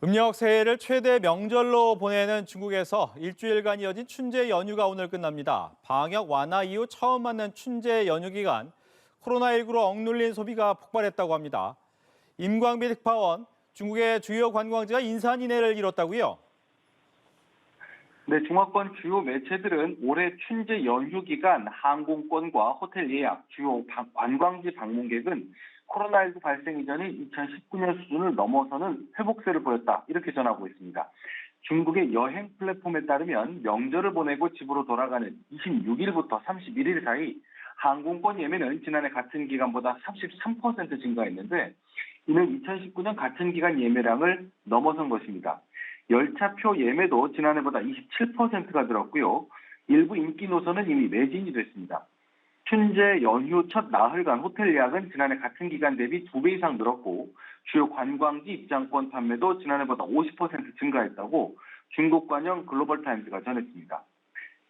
음력 새해를 최대 명절로 보내는 중국에서 일주일간 이어진 춘제 연휴가 오늘 끝납니다. 방역 완화 이후 처음 맞는 춘제 연휴 기간, 코로나19로 억눌린 소비가 폭발했다고 합니다. 임광비 특파원, 중국의 주요 관광지가 인산인해를 이뤘다고요? 네, 중화권 주요 매체들은 올해 춘제 연휴 기간 항공권과 호텔 예약, 주요 관광지 방문객은 코로나19 발생 이전인 2019년 수준을 넘어서는 회복세를 보였다. 이렇게 전하고 있습니다. 중국의 여행 플랫폼에 따르면 명절을 보내고 집으로 돌아가는 26일부터 31일 사이 항공권 예매는 지난해 같은 기간보다 33% 증가했는데 이는 2019년 같은 기간 예매량을 넘어선 것입니다. 열차표 예매도 지난해보다 27%가 늘었고요. 일부 인기 노선은 이미 매진이 됐습니다. 춘제 연휴 첫 나흘간 호텔 예약은 지난해 같은 기간 대비 2배 이상 늘었고 주요 관광지 입장권 판매도 지난해보다 50% 증가했다고 중국관영 글로벌타임즈가 전했습니다.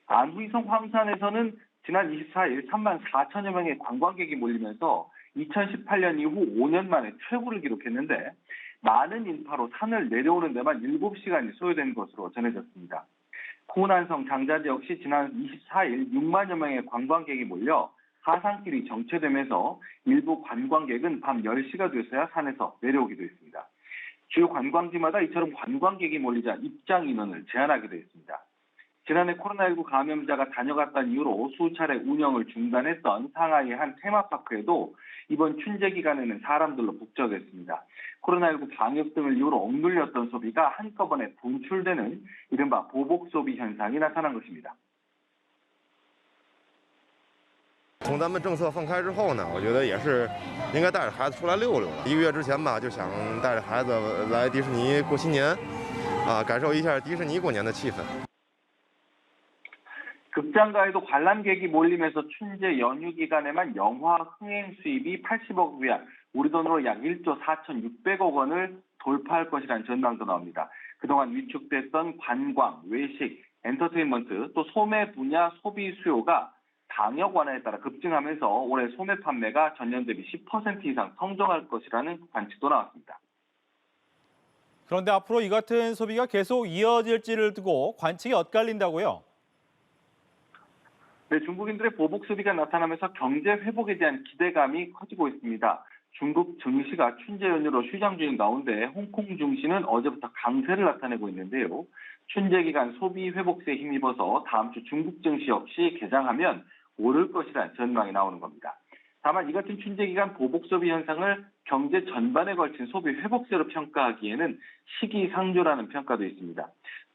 안후이성 황산에서는 지난 24일 3만 4천여 명의 관광객이 몰리면서 2018년 이후 5년 만에 최고를 기록했는데 많은 인파로 산을 내려오는 데만 7시간이 소요된 것으로 전해졌습니다. 호난성 장자제 역시 지난 24일 6만여 명의 관광객이 몰려 하산길이 정체되면서 일부 관광객은 밤 10시가 돼서야 산에서 내려오기도 했습니다. 주요 관광지마다 이처럼 관광객이 몰리자 입장 인원을 제한하기도 했습니다. 지난해 코로나19 감염자가 다녀갔다는 이유로 수차례 운영을 중단했던 상하이의 한 테마파크에도 이번 춘제 기간에는 사람들로 북적였습니다. 코로나19 방역 등을 이유로 억눌렸던 소비가 한꺼번에 분출되는 이른바 보복 소비 현상이 나타난 것입니다. 从咱们政策放开之后呢，我觉得也是应该带着孩子出来溜溜。1个月之前吧，就想带着孩子来迪士尼过新年，感受一下迪士尼过年的气氛。 극장가에도 관람객이 몰리면서 춘제 연휴 기간에만 영화 흥행 수입이 80억 위안, 우리 돈으로 약 1조 4,600억 원을 돌파할 것이라는 전망도 나옵니다. 그동안 위축됐던 관광, 외식, 엔터테인먼트, 또 소매 분야 소비 수요가 방역 완화에 따라 급증하면서 올해 소매 판매가 전년 대비 10% 이상 성장할 것이라는 관측도 나왔습니다. 그런데 앞으로 이 같은 소비가 계속 이어질지를 두고 관측이 엇갈린다고요? 네, 중국인들의 보복 소비가 나타나면서 경제 회복에 대한 기대감이 커지고 있습니다. 중국 증시가 춘제 연휴로 휴장 중인 가운데 홍콩 증시는 어제부터 강세를 나타내고 있는데요. 춘제 기간 소비 회복세에 힘입어서 다음 주 중국 증시 역시 개장하면 오를 것이라는 전망이 나오는 겁니다. 다만 이 같은 춘제 기간 보복 소비 현상을 경제 전반에 걸친 소비 회복세로 평가하기에는 시기상조라는 평가도 있습니다.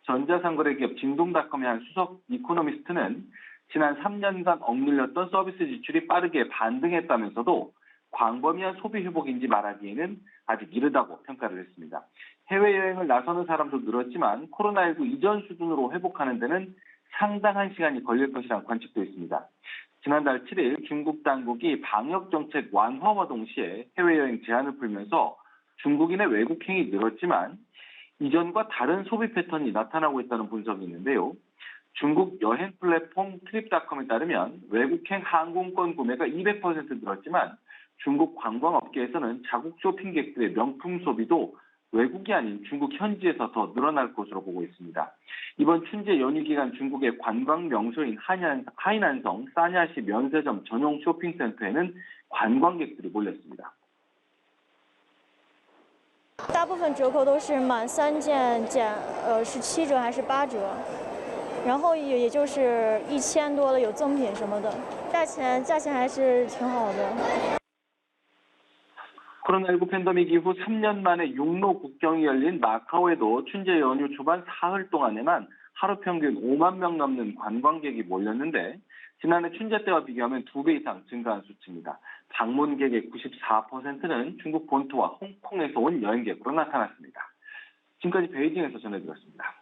전자상거래 기업 징동닷컴의 한 수석 이코노미스트는 지난 3년간 억눌렸던 서비스 지출이 빠르게 반등했다면서도 광범위한 소비 회복인지 말하기에는 아직 이르다고 평가를 했습니다. 해외여행을 나서는 사람도 늘었지만 코로나19 이전 수준으로 회복하는 데는 상당한 시간이 걸릴 것이라는 관측도 있습니다. 지난달 7일 중국 당국이 방역정책 완화와 동시에 해외여행 제한을 풀면서 중국인의 외국행이 늘었지만 이전과 다른 소비 패턴이 나타나고 있다는 분석이 있는데요. 중국 여행 플랫폼 트립닷컴에 따르면 외국행 항공권 구매가 200% 늘었지만 중국 관광업계에서는 자국 쇼핑객들의 명품 소비도 외국이 아닌 중국 현지에서 더 늘어날 것으로 보고 있습니다. 이번 춘제 연휴 기간 중국의 관광 명소인 하이난성 사냐시 면세점 전용 쇼핑센터에는 관광객들이 몰렸습니다. 大部分折扣都是满3件减是7折还是8折，然后也就是1000多了，有赠品什么的，价钱还是挺好的。 코로나19 팬데믹 이후 3년 만에 육로 국경이 열린 마카오에도 춘제 연휴 초반 사흘 동안에만 하루 평균 5만 명 넘는 관광객이 몰렸는데 지난해 춘제 때와 비교하면 2배 이상 증가한 수치입니다. 방문객의 94%는 중국 본토와 홍콩에서 온 여행객으로 나타났습니다. 지금까지 베이징에서 전해드렸습니다.